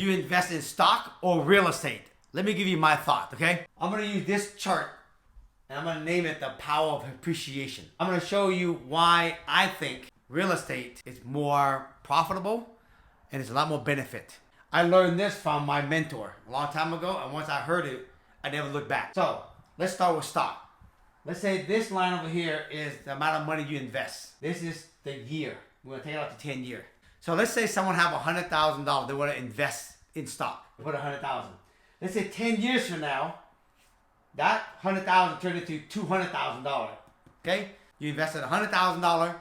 You invest in stock or real estate? Let me give you my thought, okay? I'm gonna use this chart and I'm gonna name it the power of appreciation. I'm gonna show you why I think real estate is more profitable and it's a lot more benefit. I learned this from my mentor a long time ago, and once I heard it, I never looked back. So let's start with stock. Let's say this line over here is the amount of money you invest. This is the year. We're gonna take it out to 10 year. So let's say someone have $100,000 they want to invest in stock. They put 100,000. Let's say 10 years from now, that 100,000 turned into $200,000. Okay? You invested $100,000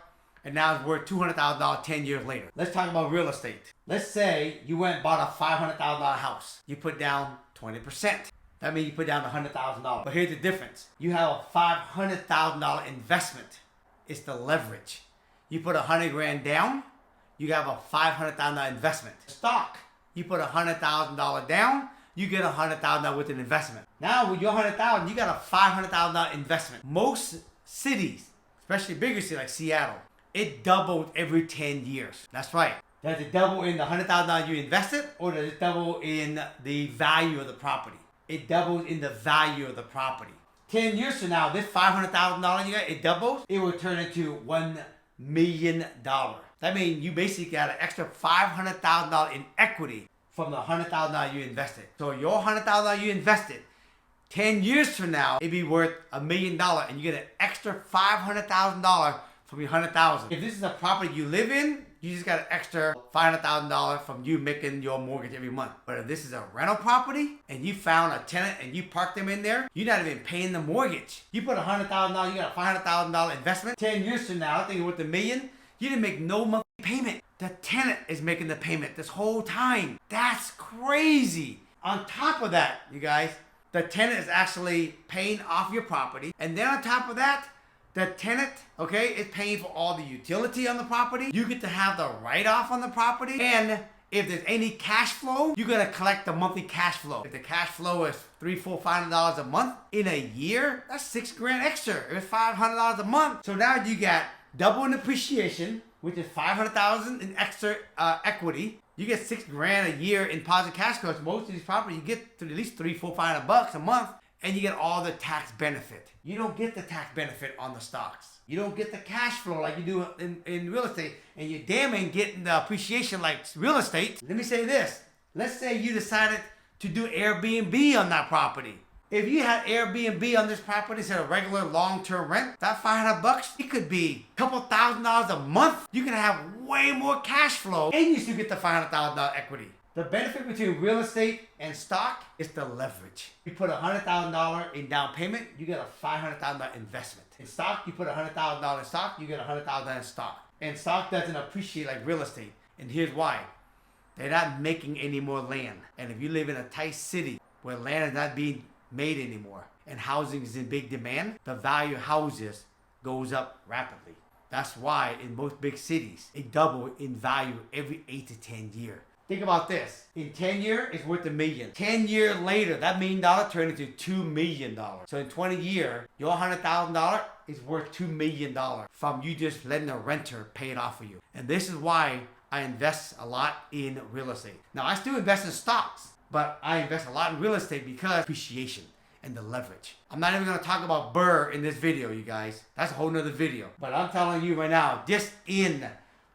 and now it's worth $200,000 10 years later. Let's talk about real estate. Let's say you went and bought a $500,000 house. You put down 20%. That means you put down $100,000. But here's the difference. You have a $500,000 investment. It's the leverage. You put 100 grand down, you have a $500,000 investment. Stock, you put $100,000 down, you get $100,000 with an investment. Now with your $100,000, you got a $500,000 investment. Most cities, especially bigger cities like Seattle, it doubled every 10 years. That's right. Does it double in the $100,000 you invested, or does it double in the value of the property? It doubles in the value of the property. 10 years from now, this $500,000 you got, it doubles, it will turn into $1 million. That means you basically got an extra $500,000 in equity from the $100,000 you invested. So your $100,000 you invested, 10 years from now, it'd be worth $1 million, and you get an extra $500,000 from your $100,000. If this is a property you live in, you just got an extra $500,000 from you making your mortgage every month. But if this is a rental property and you found a tenant and you parked them in there, you're not even paying the mortgage. You put $100,000, you got a $500,000 investment. 10 years from now, I think it's worth $1 million. You didn't make no monthly payment. The tenant is making the payment this whole time. That's crazy. On top of that, you guys, the tenant is actually paying off your property. And then on top of that, the tenant, okay, is paying for all the utility on the property. You get to have the write-off on the property. And if there's any cash flow, you're gonna collect the monthly cash flow. If the cash flow is $300, $400, $500 a month, in a year, that's $6 grand extra. It's $500 a month. So now you got double in appreciation, which is $500,000 in extra equity. You get $6 grand a year in positive cash flows. Most of these properties, you get to at least $300, $400, $500 a month. And you get all the tax benefit. You don't get the tax benefit on the stocks. You don't get the cash flow like you do in real estate. And you damn ain't getting the appreciation like real estate. Let me say this. Let's say you decided to do Airbnb on that property. If you had Airbnb on this property instead of regular long-term rent, that $500, it could be a couple $1,000 a month. You can have way more cash flow and you still get the $500,000 equity. The benefit between real estate and stock is the leverage. You put $100,000 in down payment, you get a $500,000 investment. In stock, you put $100,000 in stock, you get $100,000 in stock. And stock doesn't appreciate like real estate. And here's why. They're not making any more land. And if you live in a tight city where land is not being made anymore and housing is in big demand, the value of houses goes up rapidly. That's why in most big cities, it doubles in value every 8 to 10 years. Think about this. In 10 years, it's worth $1 million. 10 years later, that $1 million turned into $2 million. So in 20 years, your $100,000 is worth $2 million from you just letting a renter pay it off for you. And this is why I invest a lot in real estate. Now, I still invest in stocks, but I invest a lot in real estate because appreciation and the leverage. I'm not even gonna talk about Burr in this video, you guys. That's a whole nother video. But I'm telling you right now, just in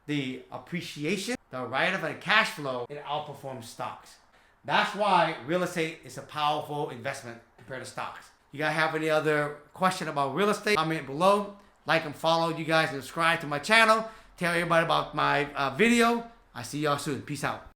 the appreciation, the write-off and cash flow, it outperforms stocks. That's why real estate is a powerful investment compared to stocks. You guys have any other question about real estate? Comment below. Like and follow you guys and subscribe to my channel. Tell everybody about my video. I see y'all soon. Peace out.